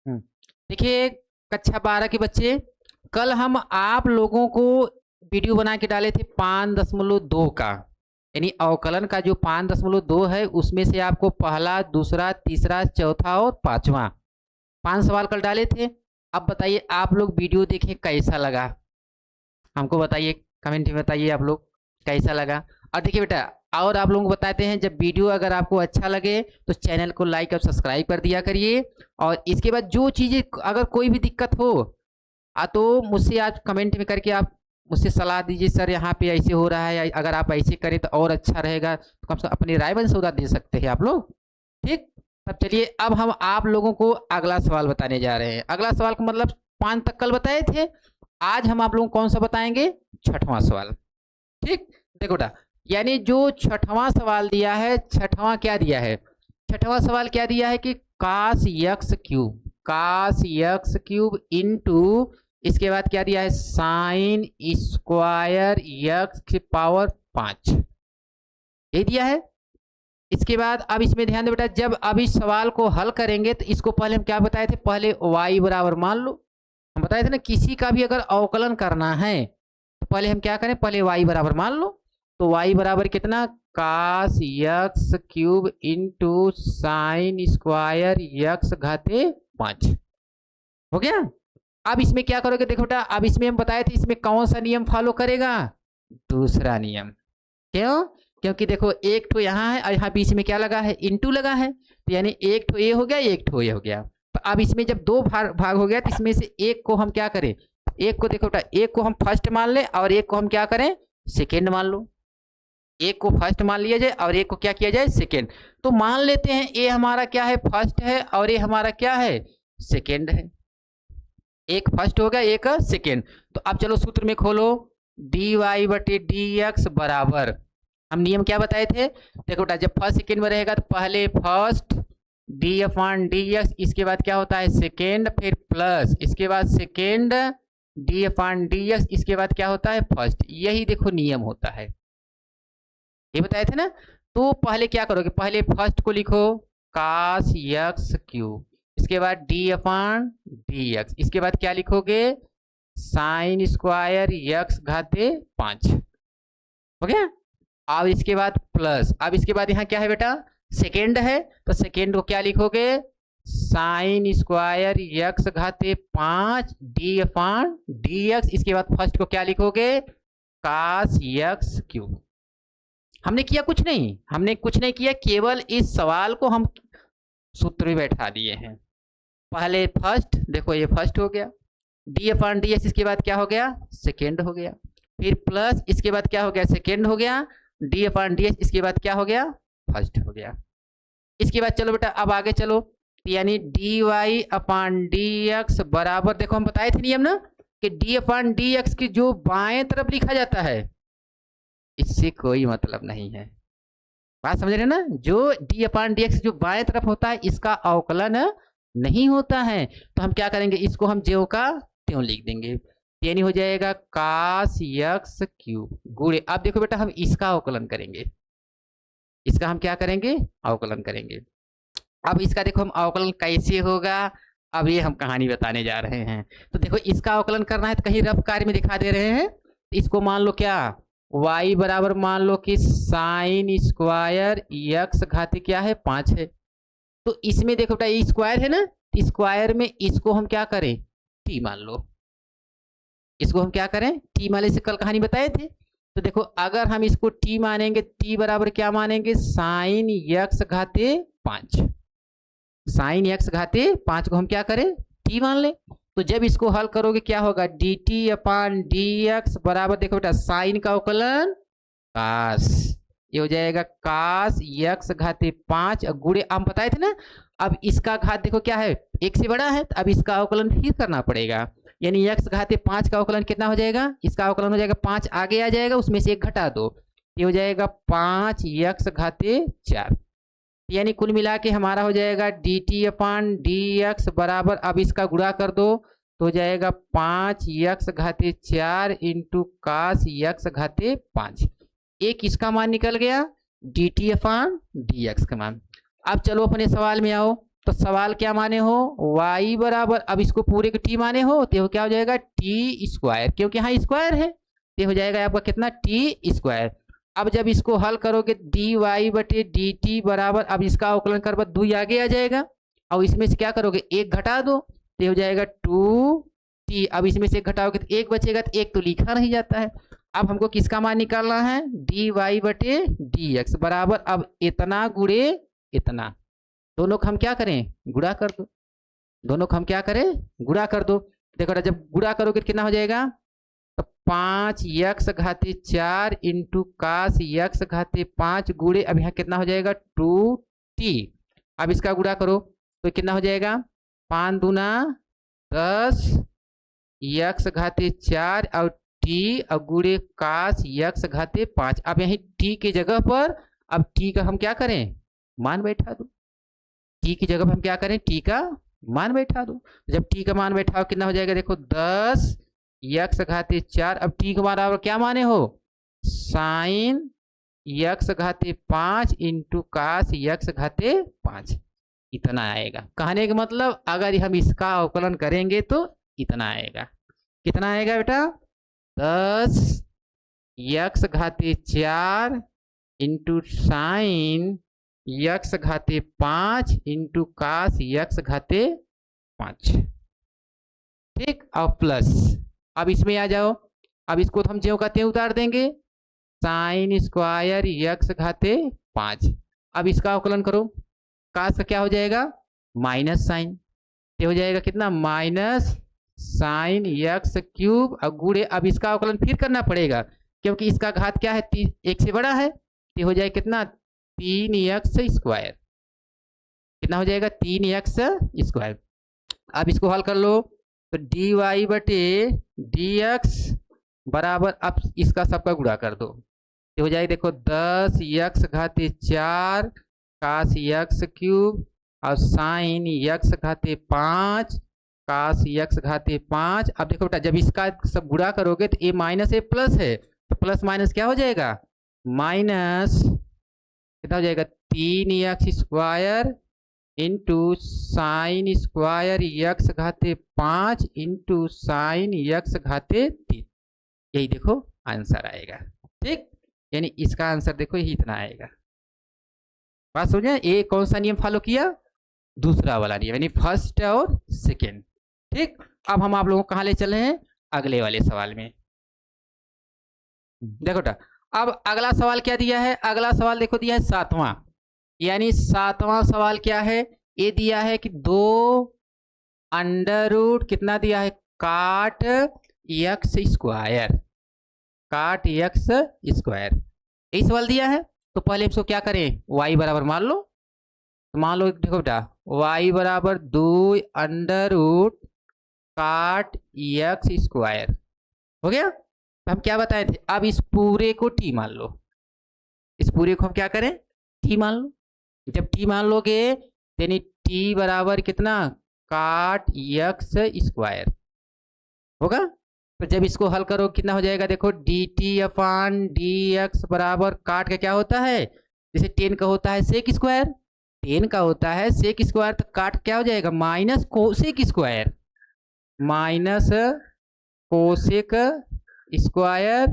हम्म, देखिए कक्षा 12 के बच्चे, कल हम आप लोगों को वीडियो बना के डाले थे 5.2 का, यानी अवकलन का जो 5.2 है उसमें से आपको पहला, दूसरा, तीसरा, चौथा और पांचवा 5 सवाल कल डाले थे। अब बताइए आप लोग वीडियो देखें कैसा लगा, हमको बताइए, कमेंट में बताइए आप लोग कैसा लगा। और देखिए बेटा, और आप लोगों को बताते हैं, जब वीडियो अगर आपको अच्छा लगे तो चैनल को लाइक और सब्सक्राइब कर दिया करिए। और इसके बाद जो चीज़ें अगर कोई भी दिक्कत हो तो मुझसे आज कमेंट में करके आप मुझसे सलाह दीजिए, सर यहाँ पे ऐसे हो रहा है, अगर आप ऐसे करें तो और अच्छा रहेगा, तो कम से कम अपनी राय सौदा दे सकते हैं आप लोग। ठीक, तब चलिए अब हम आप लोगों को अगला सवाल बताने जा रहे हैं। अगला सवाल का मतलब 5 तक कल बताए थे, आज हम आप लोगों को कौन सा बताएंगे, 6वां सवाल। ठीक, देखो बेटा, यानी जो 6वां सवाल दिया है, 6वां क्या दिया है, 6वां सवाल क्या दिया है कि कास यक्स क्यूब इंटू, इसके बाद क्या दिया है, साइन स्क्वायर यक्स की पावर 5, ये दिया है। इसके बाद अब इसमें ध्यान दो बेटा, जब अब इस सवाल को हल करेंगे तो इसको पहले हम क्या बताए थे, पहले y बराबर मान लो। हम बताए थे ना, किसी का भी अगर अवकलन करना है तो पहले हम क्या करें, पहले y बराबर मान लो। तो y बराबर कितना, cos x cube into sine square x घाते 5, हो गया। अब इसमें क्या करोगे, देखो बेटा, अब इसमें हम बताए थे इसमें कौन सा नियम फॉलो करेगा, दूसरा नियम। क्यों, क्योंकि देखो एक ठो यहाँ है और यहाँ बीच में क्या लगा है, इंटू लगा है, तो यानी एक ठो ये हो गया, एक ठो ये हो गया। तो अब इसमें जब दो भाग हो गया तो इसमें से एक को हम क्या करें, एक को देखो बेटा, एक को हम फर्स्ट मान लें और एक को हम क्या करें, सेकेंड मान लो। एक को फर्स्ट मान लिया जाए और एक को क्या किया जाए, सेकेंड। तो मान लेते हैं ये हमारा क्या है, फर्स्ट है और ये हमारा क्या है, सेकेंड है। एक फर्स्ट हो गया, एक सेकेंड। तो अब चलो सूत्र में खोलो, डी वाई बटे डी एक्स बराबर, हम नियम क्या बताए थे, देखो बेटा, जब फर्स्ट सेकेंड में रहेगा तो पहले first D upon D X, इसके बाद क्या होता है सेकेंड, फिर प्लस इसके बाद second D upon D X, इसके बाद क्या होता है फर्स्ट। यही देखो नियम होता है, ये बताए थे ना। तो पहले क्या करोगे, पहले फर्स्ट को लिखो कास यक्स क्यूब, इसके बाद डी अपॉन डी एक्स, इसके बाद क्या लिखोगे, साइन स्क्वायर यक्स घाते 5, हो गया। अब इसके बाद प्लस, अब इसके बाद यहाँ क्या है बेटा, सेकेंड है, तो सेकेंड को क्या लिखोगे, साइन स्क्वायर यक्स घाते 5 डी अपॉन डी एक्स, इसके बाद फर्स्ट को क्या लिखोगे, कास यक्स क्यूब। हमने किया कुछ नहीं, हमने कुछ नहीं किया, केवल इस सवाल को हम सूत्र में बैठा दिए हैं। पहले फर्स्ट, देखो ये फर्स्ट हो गया, डी अपॉन डी एक्स, इसके बाद क्या हो गया, सेकेंड हो गया, फिर प्लस इसके बाद क्या हो गया, सेकेंड हो गया, डी अपॉन डी एक्स, इसके बाद क्या हो गया, फर्स्ट हो गया। इसके बाद चलो बेटा अब आगे चलो, यानी D Y upon D X बराबर, देखो हम बताए थे नियम ना कि डी अपॉन डी एक्स की जो बाएं तरफ लिखा जाता है इससे कोई मतलब नहीं है, बात समझ रहे ना। जो डी अपॉन डी एक्स जो बाएं तरफ होता है इसका अवकलन नहीं होता है, तो हम क्या करेंगे, इसको हम ज्यों का त्यों लिख देंगे, यानी हो जाएगा कास यक्स क्यूब गुणे, अब देखो बेटा हम इसका अवकलन करेंगे, इसका हम क्या करेंगे, अवकलन करेंगे। अब इसका देखो हम अवकलन कैसे होगा, अब ये हम कहानी बताने जा रहे हैं। तो देखो इसका अवकलन करना है तो कहीं रफ कार्य में दिखा दे रहे हैं, इसको मान लो क्या, y बराबर मान लो कि साइन स्क्वायर यक्स घाते क्या है 5 है। तो इसमें देखो बेटा स्क्वायर है ना, स्क्वायर में इसको हम क्या करें, t मान लो, इसको हम क्या करें, t मान, से कल कहानी बताए थे। तो देखो अगर हम इसको t मानेंगे, t बराबर क्या मानेंगे, साइन यक्स घाते 5, साइन एक्स घाते 5 को हम क्या करें, t मान लें। तो जब इसको हल करोगे क्या होगा, D T upon D X बराबर, देखो बेटा साइन का अवकलन कास, ये हो जाएगा कास यक्स घाते 5 गुणे, हम बताए थे ना। अब इसका घात देखो क्या है, एक से बड़ा है, तो अब इसका अवकलन फिर करना पड़ेगा, यानी यक्स घाते 5 का अवकलन कितना हो जाएगा, इसका अवकलन हो जाएगा 5 आगे आ जाएगा, उसमें से एक घटा दो, ये हो जाएगा 5 यक्स घाते 4, यानी कुल मिला के हमारा हो जाएगा D T upon D X बराबर, अब इसका गुणा कर दो तो हो जाएगा 5 यक्स घाते 4 इंटू कास यक्स घाते 5, एक इसका मान निकल गया D T upon D x का मान। अब चलो अपने सवाल में आओ, तो सवाल क्या माने हो, y बराबर, अब इसको पूरे के t माने हो तो क्या हो जाएगा टी स्क्वायर, क्योंकि यहाँ स्क्वायर है तो हो जाएगा आपका कितना टी स्क्वायर। अब जब इसको हल करोगे डी वाई बटे डी टी बराबर, अब इसका अवकलन कर दुई आगे आ जाएगा और इसमें से क्या करोगे एक घटा दो तो हो जाएगा टू टी। अब इसमें से एक घटाओगे तो एक बचेगा, तो एक तो लिखा नहीं जाता है। अब हमको किसका मान निकालना है, डी वाई बटे डी एक्स बराबर, अब इतना गुणे इतना, दोनों को हम क्या करें गुणा कर दो, दोनों को हम क्या करें गुणा कर दो। देखो जब गुणा करोगे कितना हो जाएगा, तो 5x⁴ इंटू कास x⁴ गुणे, अब यहाँ कितना हो जाएगा 2t। अब इसका गुणा करो तो कितना हो जाएगा 5 दूना 10 x⁴ और t और गुणे कास x⁵। अब यही t की जगह पर अब t का हम क्या करें मान बैठा दो, t की जगह पर हम क्या करें t का मान बैठा दो। जब t का मान बैठाओ कितना हो जाएगा, देखो 10 x⁴। अब t का बराबर क्या माने हो sign x⁵ into cos x⁵, इतना आएगा। कहने का मतलब अगर हम इसका अवकलन करेंगे तो इतना आएगा, कितना आएगा बेटा 10 x⁴ into sine x⁵ into cos x⁵। ठीक, और प्लस, अब इसमें आ जाओ, अब इसको तो हम ज्यों कहते हैं उतार देंगे, साइन स्क्वायर x⁵। अब इसका अवकलन करो, कास का क्या हो जाएगा माइनस साइन, ये हो जाएगा कितना माइनस साइन x³ और गुणे, अब इसका अवकलन फिर करना पड़ेगा क्योंकि इसका घात क्या है एक से बड़ा है, तो हो जाएगा कितना 3x², कितना हो जाएगा 3x²। अब इसको हल कर लो तो डी वाई बटे डी एक्स बराबर, अब इसका सबका गुणा कर दो तो हो जाएगा देखो 10x⁴ कास x³ और साइन x⁵ कास x⁵। अब देखो बेटा जब इसका सब गुणा करोगे तो a माइनस ए प्लस है, तो प्लस माइनस क्या हो जाएगा माइनस, कितना हो जाएगा 3x² into sine square x⁵ into sine x⁵। यही देखो आंसर आएगा। ठीक, यानी इसका आंसर देखो यही इतना आएगा। बात समझे, ये कौन सा नियम फॉलो किया, दूसरा वाला नियम, यानी फर्स्ट और सेकेंड। ठीक, अब हम आप लोगों को कहाँ ले चले हैं अगले वाले सवाल में। देखो बेटा अब अगला सवाल क्या दिया है, अगला सवाल देखो दिया है 7वां, यानी 7वां सवाल क्या है, ये दिया है कि 2 अंडर रूट कितना दिया है काट x², काट x², यही सवाल दिया है। तो पहले इसको क्या करें y बराबर मान लो, तो मान लो देखो बेटा y बराबर 2 अंडर रूट काट x² हो गया। तो हम क्या बताए थे, अब इस पूरे को t मान लो, इस पूरे को हम क्या करें t मान लो। जब t मान लोगे यानी t बराबर कितना काट x² होगा। तो जब इसको हल करो कितना हो जाएगा, देखो dt/dx बराबर काट का क्या होता है, जैसे 10 का होता है सेक स्क्वायर, 10 का होता है सेक स्क्वायर, तो काट क्या हो जाएगा minus cosec square, minus cosec square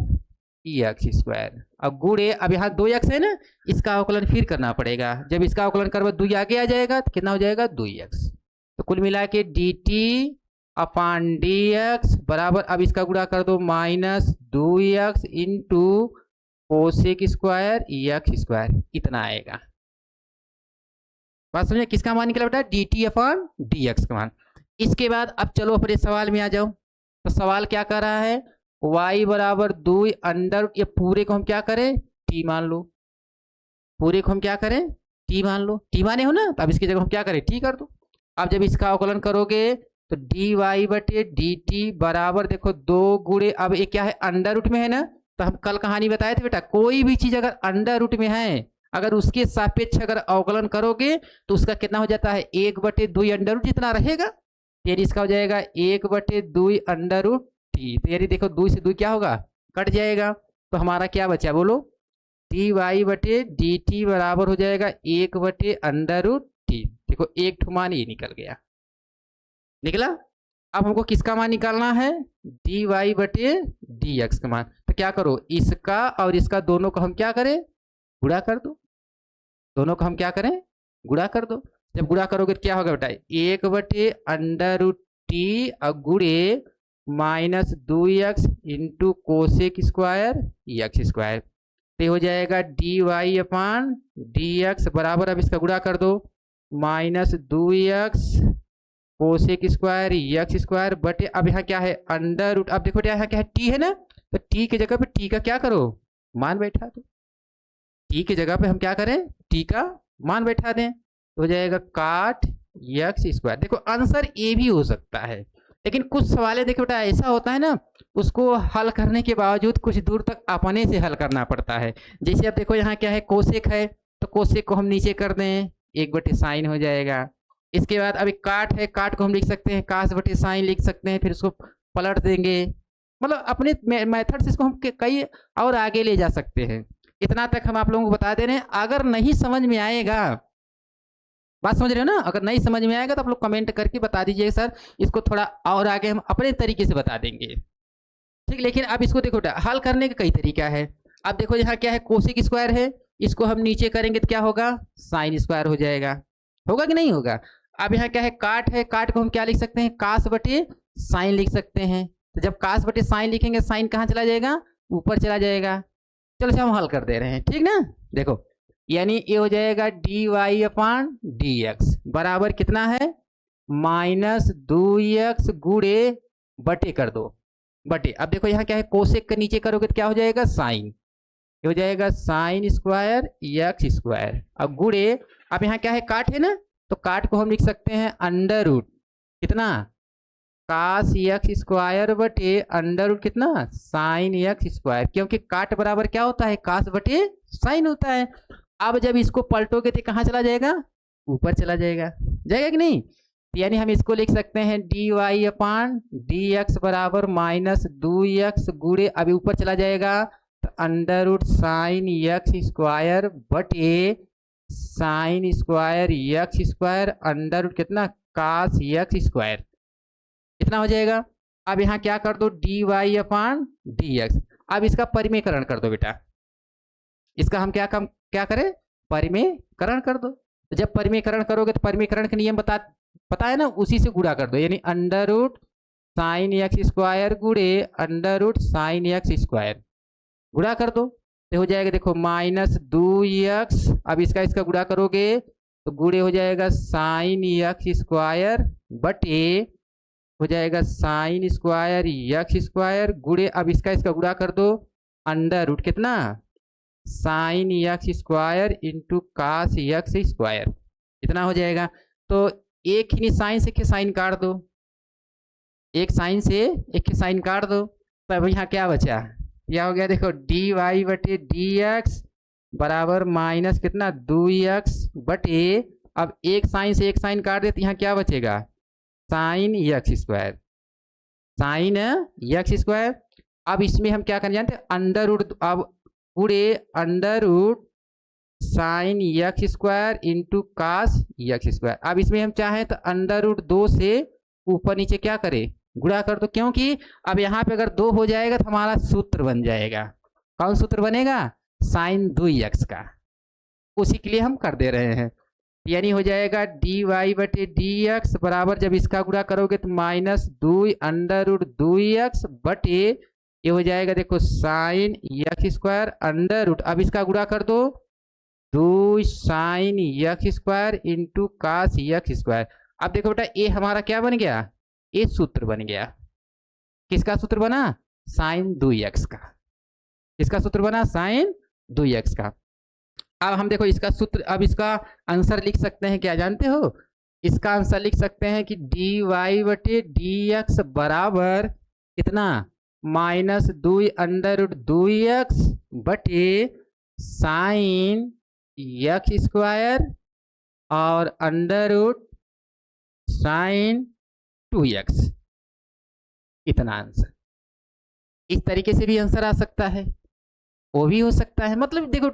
x²। अब गुणे, अब यहाँ 2x है ना, इसका अवकलन फिर करना पड़ेगा, जब इसका अवकलन करवा 2 आगे आ जाएगा तो कितना हो जाएगा 2x। तो कुल मिला के dt/dx बराबर, अब इसका गुणा कर दो minus 2x into cosec square x², इतना आएगा। बात समझे, किसका मान निकला बेटा dt/dx का मान। इसके बाद अब चलो अपने सवाल में आ जाओ। तो सवाल क्या कर रहा है, y बराबर 2 अंडर, ये पूरे को हम क्या करें t मान लो, पूरे को हम क्या करें t मान लो, t माने हो ना, तो अब इसकी जगह हम क्या करें t कर दो। अब जब इसका अवकलन करोगे तो dy बटे dt बराबर देखो 2 गुणे, अब ये क्या है अंडर रूट में है ना, तो हम कल कहानी बताए थे बेटा कोई भी चीज अगर अंडर रूट में है, अगर उसके सापेक्ष अगर अवकलन करोगे तो उसका कितना हो जाता है 1/2 अंडर रूट जितना रहेगा, यानी इसका हो जाएगा 1/2 अंडर रूट t। तो यानी देखो 2 से 2 क्या होगा कट जाएगा, तो हमारा क्या बचा बोलो dy बटे dt बराबर हो जाएगा 1/√t। टी। देखो एक ठो मान ये निकल गया, निकला। अब हमको किसका मान निकालना है, डी वाई बटे डी एक्स का मान। तो क्या करो, इसका और इसका दोनों को हम क्या करें, गुणा कर दो। दोनों को हम क्या करें, गुणा कर दो। जब गुणा करोगे तो क्या होगा बेटा, 1/√t गुणे minus 2x into cosec square x square. तो हो जाएगा D Y upon D X बराबर, अब इसका गुणा कर दो, minus 2x cosec square x square बटे, अब यहाँ क्या है अंडर रूट। अब देखो यहाँ क्या है, टी है ना, तो टी की जगह पे टी का क्या करो, मान बैठा दो। टी की जगह पे हम क्या करें, टी का मान बैठा दें, तो हो जाएगा काट एक्स स्क्वायर। देखो आंसर ए भी हो सकता है, लेकिन कुछ सवाल देखो बेटा ऐसा होता है ना, उसको हल करने के बावजूद कुछ दूर तक अपने से हल करना पड़ता है। जैसे अब देखो यहाँ क्या है, कोसेक है, तो कोसेक को हम नीचे कर दें, 1/sin हो जाएगा। इसके बाद अभी काट है, काट को हम लिख सकते हैं cos/sin लिख सकते हैं, फिर उसको पलट देंगे। मतलब अपने मेथड से इसको हम कई और आगे ले जा सकते हैं। इतना तक हम आप लोगों को बता दे रहे हैं। अगर नहीं समझ में आएगा, बात समझ रहे हो ना, अगर नहीं समझ में आएगा तो आप लोग कमेंट करके बता दीजिए सर, इसको थोड़ा और आगे हम अपने तरीके से बता देंगे, ठीक। लेकिन अब इसको देखो हल करने का कई तरीका है। अब देखो यहाँ क्या है, कोसेक स्क्वायर है, इसको हम नीचे करेंगे तो क्या होगा, साइन स्क्वायर हो जाएगा, होगा कि नहीं होगा। अब यहाँ क्या है, काट है, काट को हम क्या लिख सकते हैं, cos/sin लिख सकते हैं। तो जब cos/sin लिखेंगे, साइन कहाँ चला जाएगा, ऊपर चला जाएगा। चलो हम हल कर दे रहे हैं, ठीक ना। देखो यानी ये हो जाएगा D Y upon D X बराबर कितना है, माइनस 2x गुणे बटे कर दो, बटे। अब देखो यहाँ क्या है, कोसेक का नीचे करोगे तो क्या हो जाएगा, साइन। ये हो जाएगा साइन स्क्वायर एक्स स्क्वायर। अब गुणे, अब यहाँ क्या है, काट है ना, तो काट को हम लिख सकते हैं अंडर रूट कितना, cos एक्स स्क्वायर बटे अंडर रूट कितना, साइन एक्स स्क्वायर। क्योंकि काट बराबर क्या होता है, cos बटे साइन होता है। अब जब इसको पलटोगे तो कहाँ चला जाएगा, ऊपर चला जाएगा, जाएगा कि नहीं। यानी हम इसको लिख सकते हैं D Y upon D X बराबर माइनस 2x गुणे, अभी ऊपर चला जाएगा तो under root sine x square बटे sine square x square under root कितना, cos एक्स स्क्वायर, इतना हो जाएगा। अब यहाँ क्या कर दो, D Y upon D X. अब इसका परिमेयकरण कर दो बेटा, इसका हम क्या करें, परिमेयकरण कर दो। तो जब परिमेयकरण करोगे तो परिमेयकरण का नियम पता है ना, उसी से गुणा कर दो, यानी under root sine x square गुणे under root sine x square, गुणा कर दो तो हो जाएगा देखो माइनस 2x। अब इसका गुणा करोगे तो गुणे हो जाएगा साइन एक्स स्क्वायर बटे हो जाएगा साइन स्क्वायर एक्स स्क्वायर गुणे, अब इसका गुणा कर दो अंडर रूट कितना, sine x square into cos x square, इतना हो जाएगा। तो एक ही साइन से साइन काट दो, एक साइन से एक साइन काट दो, तब यहाँ क्या बचा, क्या हो गया देखो, डी वाई बटे डी एक्स बराबर माइनस कितना 2x बटे, अब एक साइन से एक साइन काट दे तो यहाँ क्या बचेगा, sine x square, sine x square. अब इसमें हम क्या करना जानते हैं, अंडर रूट, अब पूरे under root sine x square into cos x square. अब इसमें हम चाहें तो अंडर रूट 2 से ऊपर नीचे क्या करें, गुणा कर दो, क्योंकि अब यहाँ पे अगर 2 हो जाएगा तो हमारा सूत्र बन जाएगा, कौन सूत्र बनेगा, साइन 2x का, उसी के लिए हम कर दे रहे हैं। यानी हो जाएगा डी वाई बटे डी एक्स बराबर, जब इसका गुणा करोगे तो माइनस 2 अंडर रूट 2x बटे, ये हो जाएगा देखो sine x square under root, अब इसका गुणा कर दो 2 sine x square into cos x square. अब देखो बेटा ये हमारा क्या बन गया, ये सूत्र बन गया, किसका सूत्र बना, साइन 2x का, इसका सूत्र बना साइन 2x का। अब हम देखो इसका सूत्र, अब इसका आंसर लिख सकते हैं, क्या जानते हो, इसका आंसर लिख सकते हैं कि डी वाई बटे डी एक्स बराबर कितना, माइनस 2 अंडर रूट 2x बटे साइन एक्स स्क्वायर और अंडर रूट साइन 2x, इतना आंसर। इस तरीके से भी आंसर आ सकता है, वो भी हो सकता है। मतलब देखो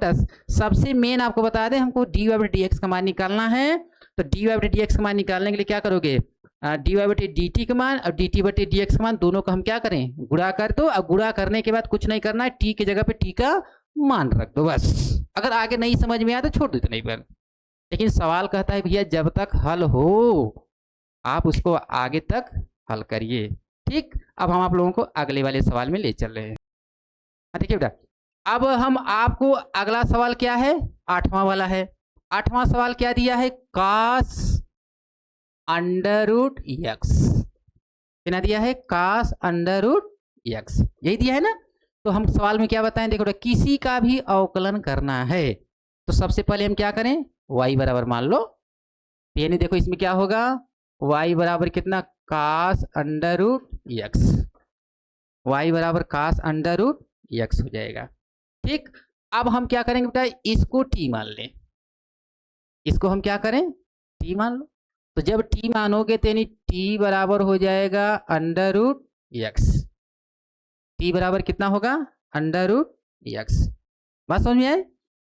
सबसे मेन आपको बता दें, हमको डी वाई डी एक्स का मान निकालना है, तो डी वाई बटे डी एक्स का मान निकालने के लिए क्या करोगे, डी वाई बटे डी टी का मान और डी टी बटे डी एक्स का मान दोनों को हम क्या करें, गुणा कर दो। अब गुणा करने के बाद कुछ नहीं करना है, टी की जगह पे टी का मान रख दो बस। अगर आगे नहीं समझ में आया तो छोड़ दो इतना ही पर। लेकिन सवाल कहता है भैया जब तक हल हो आप उसको आगे तक हल करिए। ठीक, अब हम आप लोगों को अगले वाले सवाल में ले चल रहे हैं। देखिए बेटा, अब हम आपको अगला सवाल क्या है, 8वां वाला है। 8वां सवाल क्या दिया है, cos अंडर रूट एक्स। कितना दिया है, cos अंडर रूट एक्स, यही दिया है ना। तो हम सवाल में क्या बताएं, देखो किसी का भी अवकलन करना है तो सबसे पहले हम क्या करें, y बराबर मान लो। यानी देखो इसमें क्या होगा, y बराबर कितना, cos under root X, y बराबर cos अंडर रूट एक्स हो जाएगा। ठीक, अब हम क्या करेंगे बेटा, इसको t मान लें, इसको हम क्या करें, t मान लो। तो जब t मानोगे तो यानी t बराबर हो जाएगा अंडर रूट एक्स। t बराबर कितना होगा, अंडर रूट एक्स। बात समझ में आए।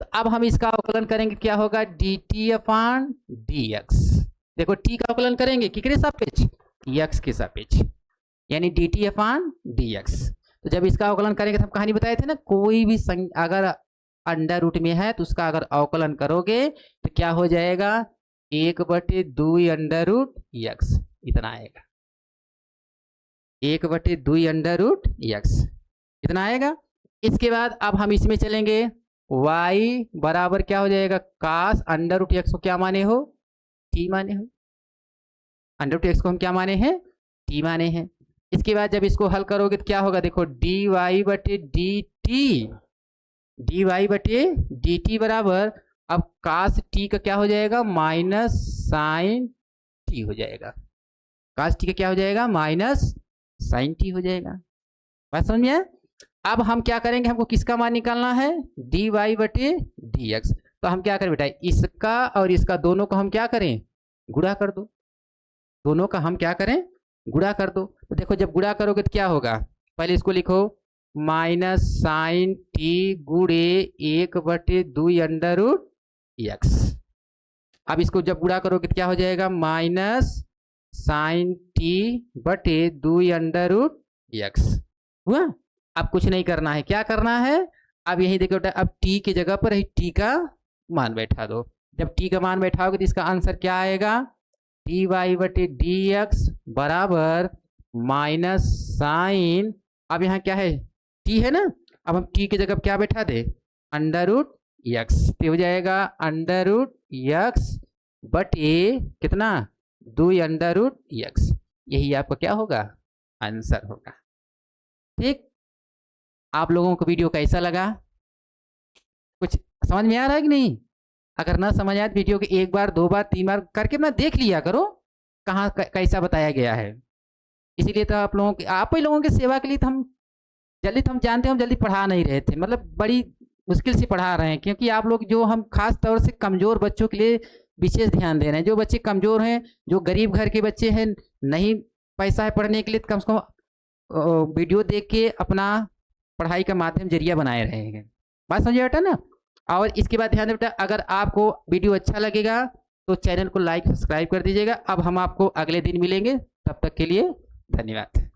तो अब हम इसका अवकलन करेंगे, क्या होगा, D T upon D x. देखो t का अवकलन करेंगे किसके सापेक्ष, x के सापेक्ष, यानी D T upon D x. तो जब इसका अवकलन करेंगे तो हम कहानी बताए थे ना, कोई भी अगर अंडर रूट में है तो उसका अगर अवकलन करोगे तो क्या हो जाएगा, 1/2 अंडर रूट एक्स, इतना आएगा, 1/2 अंडर रूट एक्स, इतना आएगा। इसके बाद अब हम इसमें चलेंगे, y बराबर क्या हो जाएगा, cos अंडर रूट एक्स को क्या माने हो, t माने हो। अंडर रूट एक्स को हम क्या माने हैं, t माने हैं। इसके बाद जब इसको हल करोगे तो क्या होगा, देखो डी वाई बटे डी टी, डी वाई बटे डी टी बराबर, अब cos t का क्या हो जाएगा, माइनस साइन t हो जाएगा। cos t का क्या हो जाएगा, माइनस साइन t हो जाएगा। बात समझ में आया। अब हम क्या करेंगे, हमको किसका मान निकालना है, डी वाई बटे डी एक्स। तो हम क्या करें बेटा, इसका और इसका दोनों को हम क्या करें, गुणा कर दो। दोनों का हम क्या करें, गुणा कर दो। तो देखो जब गुणा करोगे तो क्या होगा, पहले इसको लिखो, माइनस साइन टी गुणे 1/2 अंडर रूट एक्स। अब इसको जब गुणा करोगे तो क्या हो जाएगा, माइनस साइन टी बटे 2 अंडर रूट एक्स हुआ। अब कुछ नहीं करना है, क्या करना है, अब यही देखो बेटा, अब t की जगह पर ही t का मान बैठा दो। जब t का मान बैठाओगे तो इसका आंसर क्या आएगा, डी वाई बटे डी एक्स बराबर माइनस साइन, अब यहाँ क्या है, t है ना, अब हम t की जगह क्या बैठा दे, अंडर रूट एक्स, तो हो जाएगा अंडर रूट एक्स बटे कितना, 2 अंडर रूट एक्स। यही आपका क्या होगा, आंसर होगा। ठीक, आप लोगों को वीडियो कैसा लगा, कुछ समझ में आ रहा है कि नहीं। अगर ना समझ आए तो वीडियो को 1 बार 2 बार 3 बार करके ना देख लिया करो, कहाँ कैसा बताया गया है। इसीलिए तो आप लोगों की, आप ही लोगों की सेवा के लिए तो हम जानते हैं, हम जल्दी पढ़ा नहीं रहे थे, मतलब बड़ी मुश्किल से पढ़ा रहे हैं, क्योंकि आप लोग जो, हम खास तौर से कमज़ोर बच्चों के लिए विशेष ध्यान दे रहे हैं। जो बच्चे कमज़ोर हैं, जो गरीब घर के बच्चे हैं, नहीं पैसा है पढ़ने के लिए, तो कम से कम वीडियो देख के अपना पढ़ाई का माध्यम जरिया बनाए रहेंगे। बात समझिए बेटा ना। और इसके बाद ध्यान दें बेटा, अगर आपको वीडियो अच्छा लगेगा तो चैनल को लाइक सब्सक्राइब कर दीजिएगा। अब हम आपको अगले दिन मिलेंगे, तब तक के लिए धन्यवाद।